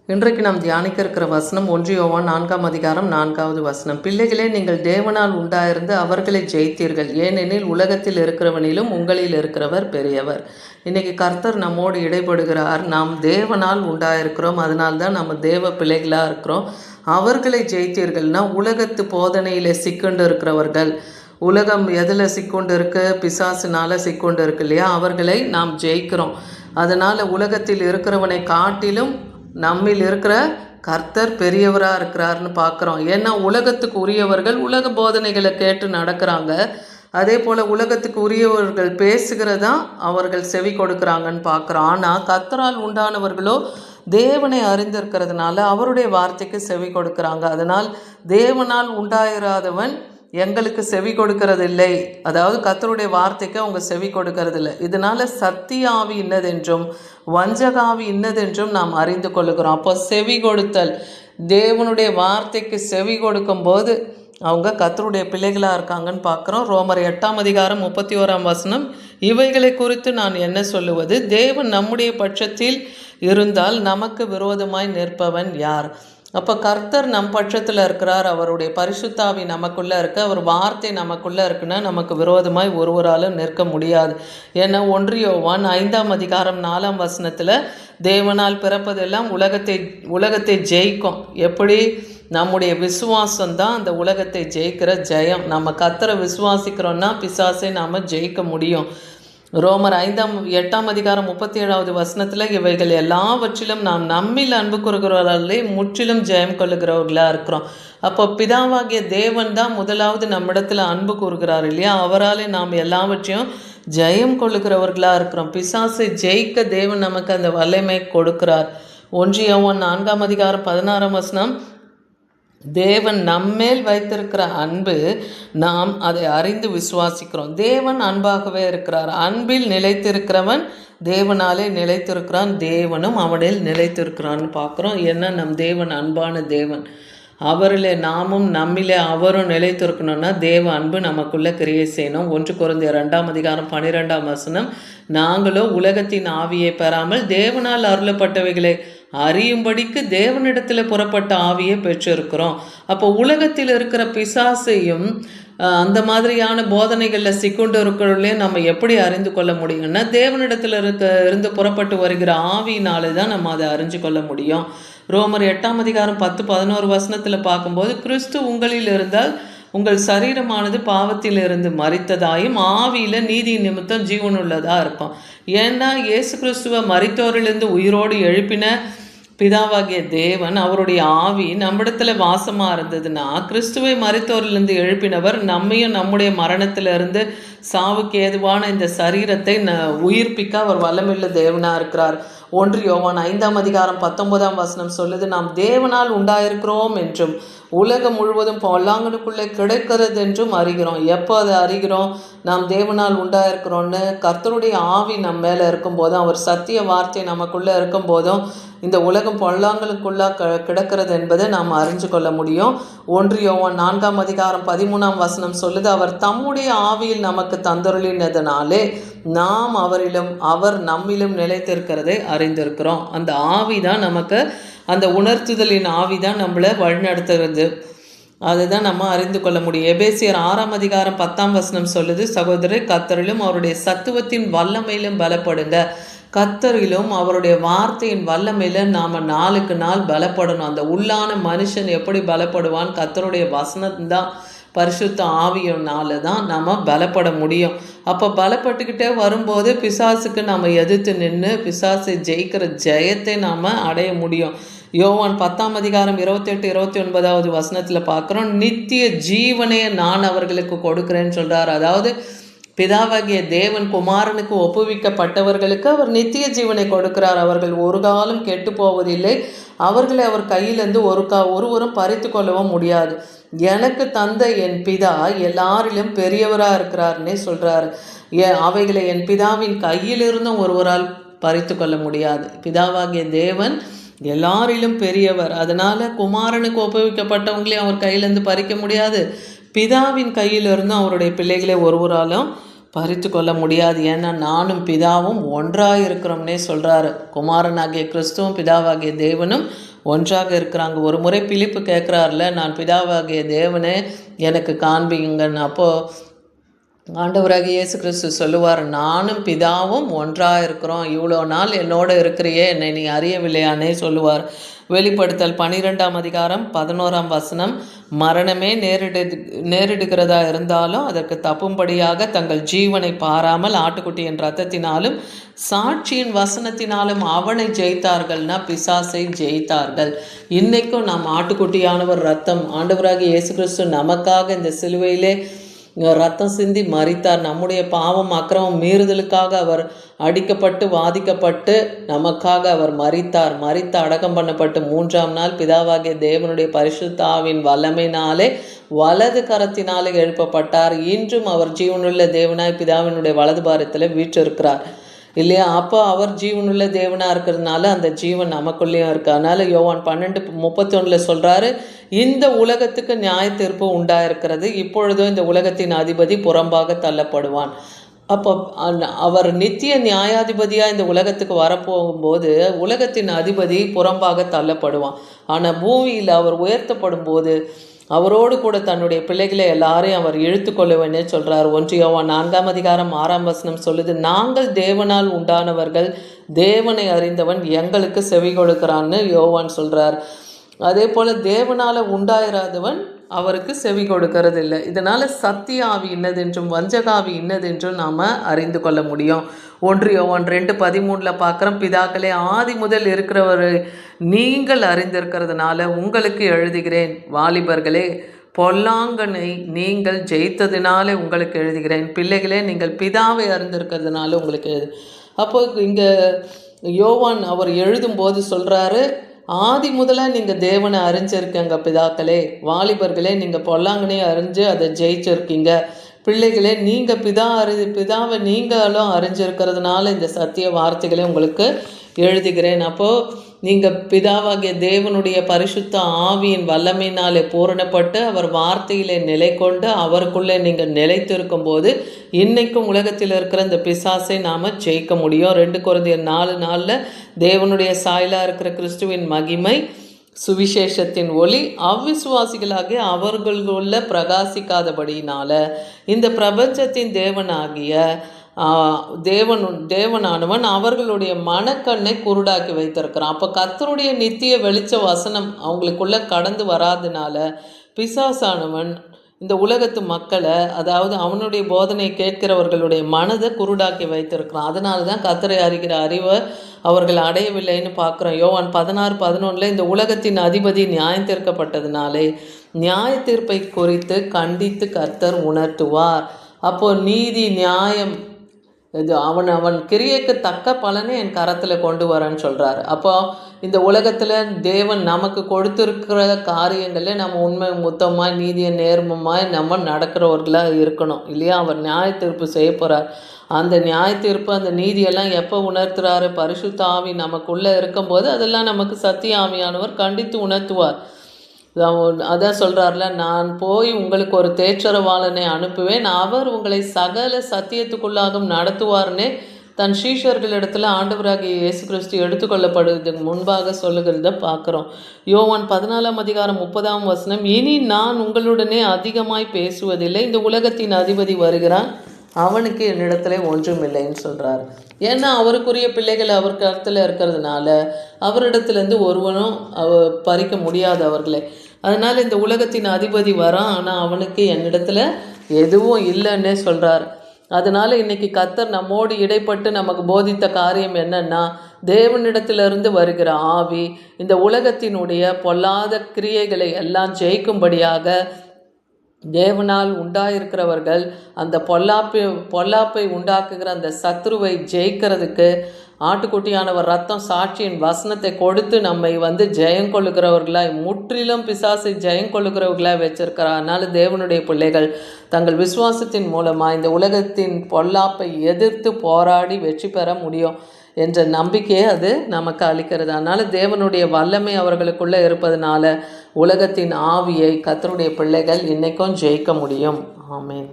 இன்றைக்கு நாம் தியானிக்க இருக்கிற வசனம் 1 யோவான் 4ஆம் அதிகாரம் 4வது வசனம். பிள்ளைகளே, நீங்கள் தேவனால் உண்டாயிருந்து அவர்களை ஜெயித்தீர்கள், ஏனெனில் உலகத்தில் இருக்கிறவனிலும் உங்களில் இருக்கிறவர் பெரியவர். இன்னைக்கு கர்த்தர் நம்மோடு இடைப்படுகிறார். நாம் தேவனால் உண்டாயிருக்கிறோம், அதனால்தான் நம்ம தேவ பிள்ளைகளாக இருக்கிறோம். அவர்களை ஜெயித்தீர்கள்னா உலகத்து போதனையில் சிக்கொண்டு இருக்கிறவர்கள், உலகம் எதில் சிக்கொண்டு இருக்கு, பிசாசினால் சிக்கொண்டு இருக்கு இல்லையா, அவர்களை நாம் ஜெயிக்கிறோம். அதனால் உலகத்தில் இருக்கிறவனை காட்டிலும் நம்மில் இருக்கிற கர்த்தர் பெரியவராக இருக்கிறாருன்னு பார்க்குறோம். ஏன்னா உலகத்துக்கு உரியவர்கள் உலக போதனைகளை கேட்டு நடக்கிறாங்க. அதே போல் உலகத்துக்கு உரியவர்கள் பேசுகிறதா அவர்கள் செவி கொடுக்குறாங்கன்னு பார்க்குறோம். ஆனால் கர்த்தரால் உண்டானவர்களோ தேவனை அறிந்திருக்கிறதுனால அவருடைய வார்த்தைக்கு செவி கொடுக்குறாங்க. அதனால் தேவனால் உண்டாயிராதவன் எங்களுக்கு செவி கொடுக்கறதில்லை, அதாவது கர்த்தருடைய வார்த்தைக்கு அவங்க செவி கொடுக்கறதில்லை. இதனால் சத்திய ஆவி இன்னதென்றும் வஞ்சகாவி இன்னதென்றும் நாம் அறிந்து கொள்ளுகிறோம். அப்போ செவி கொடுத்தல், தேவனுடைய வார்த்தைக்கு செவி கொடுக்கும்போது அவங்க கர்த்தருடைய பிள்ளைகளாக இருக்காங்கன்னு பார்க்குறோம். ரோமர் 8ஆம் அதிகாரம் 31ஆம் வசனம், இவைகளை குறித்து நான் என்ன சொல்லுவது? தேவன் நம்முடைய பட்சத்தில் இருந்தால் நமக்கு விரோதமாய் நிற்பவன் யார்? அப்போ கர்த்தர் நம் பட்சத்தில் இருக்கிறார், அவருடைய பரிசுத்தாவி நமக்குள்ளே இருக்கு, அவர் வார்த்தை நமக்குள்ளே இருக்குன்னா நமக்கு விரோதமாய் ஒருவராலும் நிற்க முடியாது. ஏன்னா 1 யோவான் 5ஆம் அதிகாரம் 4ஆம் வசனத்தில் தேவனால் பிறப்பதெல்லாம் உலகத்தை ஜெயிக்கும். எப்படி? நம்முடைய விசுவாசம்தான் அந்த உலகத்தை ஜெயிக்கிற ஜெயம். நம்ம கர்த்தரை விசுவாசிக்கிறோன்னா பிசாசை நாம் ஜெயிக்க முடியும். ரோமர் 8ஆம் அதிகாரம் 37வது வசனத்தில் இவைகள் எல்லாவற்றிலும் நாம் நம்மில் அன்பு கூறுகிறவர்களே முற்றிலும் ஜெயம் கொள்ளுகிறவர்களாக இருக்கிறோம். அப்போ பிதாவாகிய தேவன் தான் முதலாவது நம்மிடத்தில் அன்பு கூறுகிறார் இல்லையா, அவராலே நாம் எல்லாவற்றையும் ஜெயம் கொள்ளுகிறவர்களாக இருக்கிறோம். பிசாசை ஜெயிக்க தேவன் நமக்கு அந்த வல்லமை கொடுக்கிறார். 1 யோவான் 4ஆம் அதிகாரம் 16ஆம் வசனம், தேவன் நம்மேல் வைத்திருக்கிற அன்பு நாம் அதை அறிந்து விசுவாசிக்கிறோம். தேவன் அன்பாகவே இருக்கிறார். அன்பில் நிலைத்திருக்கிறவன் தேவனாலே நிலைத்திருக்கிறான், தேவனும் அவனில் நிலைத்திருக்கிறான்னு பார்க்குறோம். ஏன்னா நம் தேவன் அன்பான தேவன். அவரில் நாமும் நம்மிலே அவரும் நிலைத்திருக்கணும்னா தேவ அன்பு நமக்குள்ளே கிரியை செய்யணும். 1 கொரிந்தியர் 2ஆம் அதிகாரம் 12ஆம் வசனம், நாங்களோ உலகத்தின் ஆவியை பெறாமல் தேவனால் அருளப்பட்டவைகளை அறியும்படிக்கு தேவனிடத்தில் புறப்பட்ட ஆவியை பெற்றிருக்கிறோம். அப்போ உலகத்தில் இருக்கிற பிசாசையும் அந்த மாதிரியான போதனைகளில் சிக்கொண்டு இருக்கிறவர்களே நம்ம எப்படி அறிந்து கொள்ள முடியும்னா தேவனிடத்தில் இருந்து புறப்பட்டு வருகிற ஆவியினாலே தான் நம்ம அதை அறிஞ்சு கொள்ள முடியும். ரோமர் 8ஆம் அதிகாரம் 10-11 வசனத்தில் பார்க்கும்போது, கிறிஸ்து உங்களில் இருந்தால் உங்கள் சரீரமானது பாவத்தில் இருந்து மரித்ததாயும் ஆவியில் நீதி நிமித்தம் ஜீவனுள்ளதாக இருக்கும். ஏன்னா இயேசு கிறிஸ்துவை மரித்தோரிலிருந்து உயிரோடு எழுப்பின பிதாவாகிய தேவன், அவருடைய ஆவி நம்மிடத்தில் வாசமாக இருந்ததுன்னா கிறிஸ்துவை மரித்தோரிலிருந்து எழுப்பினவர் நம்மையும் நம்முடைய மரணத்திலிருந்து சாவுக்கு ஏதுவான இந்த சரீரத்தை உயிர்ப்பிக்க அவர் வல்லமையுள்ள தேவனாக இருக்கிறார். 1 யோவான் 5ஆம் அதிகாரம் 19ஆம் வசனம் சொல்லுது, நாம் தேவனால் உண்டாயிருக்கிறோம் என்றும் உலகம் முழுவதும் பொல்லாங்கனுக்குள்ளே கிடைக்கிறது என்றும் அறிகிறோம். எப்போ அதை அறிகிறோம்? நாம் தேவனால் உண்டாயிருக்கிறோன்னு கர்த்தருடைய ஆவி நம்ம மேலே இருக்கும்போதும் அவர் சத்திய வார்த்தை நமக்குள்ளே இருக்கும்போதும் இந்த உலகம் பொல்லாங்களுக்குள்ளாக கிடக்கிறது என்பதை நாம் அறிஞ்சு கொள்ள முடியும். 1 யோவான் 4ஆம் அதிகாரம் 13ஆம் வசனம் சொல்லுது, அவர் தம்முடைய ஆவியில் நமக்கு தந்தருளினதனாலே நாம் அவரிலும் அவர் நம்மிலும் நிலைத்திருக்கிறதை அறிந்திருக்கிறோம். அந்த ஆவி தான் நமக்கு, அந்த உணர்த்துதலின் ஆவி தான் நம்மளை வழிநடத்துகிறது. அதுதான் நம்ம அறிந்து கொள்ள முடியும். எபேசியர் 6ஆம் அதிகாரம் 10ஆம் வசனம் சொல்லுது, சகோதரர் கர்த்தரிலும் அவருடைய சத்துவத்தின் வல்லமையிலும் பலப்படுங்க. கர்த்தரிலும் அவருடைய வார்த்தையின் வல்லமையில நாம் நாளுக்கு நாள் பலப்படணும். அந்த உள்ளான மனுஷன் எப்படி பலப்படுவான்? கர்த்தருடைய வசனம்தான், பரிசுத்த ஆவியினால தான் நம்ம பலப்பட முடியும். அப்போ பலப்பட்டுக்கிட்டே வரும்போது பிசாசுக்கு நம்ம எதிர்த்து நின்று பிசாசை ஜெயிக்கிற ஜெயத்தை நாம் அடைய முடியும். யோவான் 10ஆம் அதிகாரம் 28-29வது வசனத்தில் பார்க்குறோம், நித்திய ஜீவனே நான் அவர்களுக்கு கொடுக்குறேன்னு சொல்கிறார். அதாவது பிதாவாகிய தேவன் குமாரனுக்கு ஒப்புவிக்கப்பட்டவர்களுக்கு அவர் நித்திய ஜீவனை கொடுக்கிறார். அவர்கள் ஒரு காலம் கெட்டு போவதில்லை, அவர்களை அவர் கையிலேருந்து ஒருவரும் பறித்து கொள்ளவும் முடியாது. எனக்கு தந்த என் பிதா எல்லாரிலும் பெரியவராக இருக்கிறார்னே சொல்கிறார். அவைகளை என் பிதாவின் கையிலிருந்தும் ஒருவரால் பறித்து கொள்ள முடியாது. பிதாவாகிய தேவன் எல்லாரிலும் பெரியவர். அதனால் குமாரனுக்கு ஒப்புவிக்கப்பட்டவங்களையும் அவர் கையிலேருந்து பறிக்க முடியாது, பிதாவின் கையிலிருந்தும் அவருடைய பிள்ளைகளை ஒருவராலும் பறித்து கொள்ள முடியாது. ஏன்னா நானும் பிதாவும் ஒன்றாக இருக்கிறோம்னே சொல்கிறாரு. குமாரனாகிய கிறிஸ்துவும் பிதாவாகிய தேவனும் ஒன்றாக இருக்கிறாங்க. ஒரு முறை பிலிப்பு கேட்குறாருல, நான் பிதாவாகிய தேவனே எனக்கு காண்பிங்கன்னு. அப்போது ஆண்டவராகிய இயேசு கிறிஸ்து சொல்லுவார், நானும் பிதாவும் ஒன்றாக இருக்கிறோம், இவ்வளோ நாள் என்னோட இருக்கிறியே, என்னை நீ அறியவில்லையானே சொல்லுவார். வெளிப்படுத்தல் 12ஆம் அதிகாரம் 11ஆம் வசனம், மரணமே நேரிடுகிறதா இருந்தாலும் அதற்கு தப்பும்படியாக தங்கள் ஜீவனை பாராமல் ஆட்டுக்குட்டியின் இரத்தத்தினாலும் சாட்சியின் வசனத்தினாலும் அவனை ஜெயித்தார்கள்னா பிசாசை ஜெயித்தார்கள். இன்னைக்கும் நாம் ஆட்டுக்குட்டியானவர் ரத்தம், ஆண்டவராகிய இயேசு கிறிஸ்து நமக்காக இந்த சிலுவையிலே ரத்தம் சிந்தி மரித்தார். நம்முடைய பாவம் அக்கிரமம் மீறுதலுக்காக அவர் அடிக்கப்பட்டு வாதிக்கப்பட்டு நமக்காக அவர் மரித்தார். மரித்து அடக்கம் பண்ணப்பட்டு 3ஆம் நாள் பிதாவாகிய தேவனுடைய பரிசுத்த ஆவியின் வல்லமையினாலே வலது கரத்தினாலே எழுப்பப்பட்டார். இன்றும் அவர் ஜீவனுள்ள தேவனாய் பிதாவினுடைய வலது பாரத்தில் வீற்றிருக்கிறார் இல்லையா? அப்போ அவர் ஜீவனுள்ள தேவனாக இருக்கிறதுனால அந்த ஜீவன் நமக்குள்ளேயும் இருக்கு. அதனால யோவான் 12:31 சொல்கிறாரு, இந்த உலகத்துக்கு நியாய தீர்ப்பு உண்டாயிருக்கிறது, இப்பொழுதும் இந்த உலகத்தின் அதிபதி புறம்பாக தள்ளப்படுவான். அப்போ அவர் நித்திய நியாயாதிபதியாக இந்த உலகத்துக்கு வரப்போகும்போது உலகத்தின் அதிபதி புறம்பாக தள்ளப்படுவான். ஆனால் பூமியில் அவர் உயர்த்தப்படும் போது அவரோடு கூட தன்னுடைய பிள்ளைகளை எல்லாரையும் அவர் இழுத்து கொள்ளுவேன்னே சொல்கிறார். 1 யோவான் 4ஆம் அதிகாரம் 6ஆம் வசனம் சொல்லுது, நாங்கள் தேவனால் உண்டானவர்கள், தேவனை அறிந்தவன் எங்களுக்கு செவி கொடுக்கிறான்னு யோவான் சொல்கிறார். அதே போல் தேவனால் உண்டாயிராதவன் அவருக்கு செவி கொடுக்கறது இல்லை. இதனால் சத்திய ஆவி இன்னதென்றும் வஞ்சகாவி இன்னதென்றும் நாம் அறிந்து கொள்ள முடியும். 1 யோவான் 2:13 பார்க்குறோம், பிதாக்களே ஆதி முதல் இருக்கிறவர் நீங்கள் அறிந்திருக்கிறதுனால உங்களுக்கு எழுதுகிறேன், வாலிபர்களே பொல்லாங்கனை நீங்கள் ஜெயித்ததினாலே உங்களுக்கு எழுதுகிறேன், பிள்ளைகளே நீங்கள் பிதாவை அறிந்திருக்கிறதுனால உங்களுக்கு அப்போது இங்கே யோவான் அவர் எழுதும்போது சொல்கிறாரு, ஆதி முதலாக நீங்கள் தேவனை அறிஞ்சிருக்கீங்க பிதாக்களே, வாலிபர்களே நீங்கள் பொல்லாங்கனையும் அறிஞ்சு அதை ஜெயிச்சிருக்கீங்க, பிள்ளைகளே நீங்கள் பிதாவை நீங்களும் அறிஞ்சிருக்கிறதுனால இந்த சத்திய வார்த்தைகளை உங்களுக்கு எழுதுகிறேன். அப்போது நீங்கள் பிதாவாகிய தேவனுடைய பரிசுத்த ஆவியின் வல்லமையினாலே பூரணப்பட்டு அவர் வார்த்தையிலே நிலை கொண்டு அவருக்குள்ளே நீங்கள் நிலைத்திருக்கும் போது இன்றைக்கும் உலகத்தில் இருக்கிற இந்த பிசாசை நாம் ஜெயிக்க முடியும். 2 கொரிந்தியர் 4:4 தேவனுடைய சாயலாக இருக்கிற கிறிஸ்துவின் மகிமை சுவிசேஷத்தின் ஒளி அவ்விசுவாசிகளாகிய அவர்களுக்குள்ள பிரகாசிக்காதபடியினால இந்த பிரபஞ்சத்தின் தேவனாகிய தேவனானவன் அவர்களுடைய மனக்கண்ணை குருடாக்கி வைத்திருக்கிறான். அப்போ கர்த்தருடைய நித்திய வெளிச்ச வசனம் அவங்களுக்குள்ள கடந்து வராதனால பிசாசானவன் இந்த உலகத்து மக்களை, அதாவது அவனுடைய போதனை கேட்கிறவர்களுடைய மனதை குருடாக்கி வைத்திருக்கிறான். அதனால தான் கர்த்தரை அறிகிற அறிவை அவர்கள் அடையவில்லைன்னு பார்க்குறோம். யோவான் 16:11 இந்த உலகத்தின் அதிபதி நியாயம் தீர்க்கப்பட்டதுனாலே நியாய தீர்ப்பை குறித்து கண்டித்து கர்த்தர் உணர்த்துவார். அப்போது நீதி நியாயம் இது அவன் கிரியைக்கு தக்க பலனை என் கரத்தில் கொண்டு வரேன்னு சொல்கிறார். அப்போ இந்த உலகத்தில் தேவன் நமக்கு கொடுத்துருக்கிற காரியங்களில் நம்ம உண்மை முத்தமாக நீதியை நேர்மமாக நம்ம நடக்கிறவர்களாக இருக்கணும் இல்லையா? அவர் நியாய தீர்ப்பு செய்ய போகிறார். அந்த நியாய தீர்ப்பு அந்த நீதியெல்லாம் எப்போ உணர்த்துறாரு? பரிசுத்த ஆவி நமக்குள்ளே இருக்கும்போது அதெல்லாம் நமக்கு சத்திய ஆவியானவர் கண்டித்து உணர்த்துவார். அதான் சொல்கிறார்ல, நான் போய் உங்களுக்கு ஒரு தேற்றரவாளனை அனுப்புவேன், அவர் உங்களை சகல சத்தியத்துக்குள்ளாகவும் நடத்துவார்னே தன் சீஷர்களிடத்தில் ஆண்டவராகிய இயேசு கிறிஸ்து எடுத்துக்கொள்ளப்படுவதற்கு முன்பாக சொல்லுகிறத பார்க்குறோம். யோவான் 14ஆம் அதிகாரம் 30ஆம் வசனம், இனி நான் உங்களுடனே அதிகமாய் பேசுவதில்லை, இந்த உலகத்தின் அதிபதி வருகிறான், அவனுக்கு என்னிடத்துல ஒன்றும் இல்லைன்னு சொல்கிறார். ஏன்னா அவருக்குரிய பிள்ளைகள் அவர் கருத்தில் இருக்கிறதுனால அவரிடத்துலேருந்து ஒருவனும் பறிக்க முடியாது அவர்களே. அதனால் இந்த உலகத்தின் அதிபதி வரான், ஆனால் அவனுக்கு என்னிடத்துல எதுவும் இல்லைன்னே சொல்கிறார். அதனால் இன்றைக்கி கர்த்தர் நம்மோடு இடைப்பட்டு நமக்கு போதித்த காரியம் என்னன்னா, தேவனிடத்திலிருந்து வருகிற ஆவி இந்த உலகத்தினுடைய பொல்லாத கிரியைகளை எல்லாம் ஜெயிக்கும்படியாக தேவனால் உண்டாயிருக்கிறவர்கள் அந்த பொல்லாப்பை உண்டாக்குகிற அந்த சத்ருவை ஜெயிக்கிறதுக்கு ஆட்டுக்குட்டியானவர் ரத்தம் சாட்சியின் வசனத்தை கொடுத்து நம்மை ஜெயங்கொள்ளுகிறவர்களாய் முற்றிலும் பிசாசை ஜெயங்கொள்ளுகிறவர்களாய் வச்சிருக்கிறார். அதனால தேவனுடைய பிள்ளைகள் தங்கள் விசுவாசத்தின் மூலமாக இந்த உலகத்தின் பொல்லாப்பை எதிர்த்து போராடி வெற்றி பெற முடியும் என்ற நம்பிக்கையை அது நமக்கு அளிக்கிறது. அதனால் தேவனுடைய வல்லமை அவர்களுக்குள்ளே இருப்பதனால உலகத்தின் ஆவியை கர்த்தருடைய பிள்ளைகள் இன்றைக்கும் ஜெயிக்க முடியும். ஆமென்.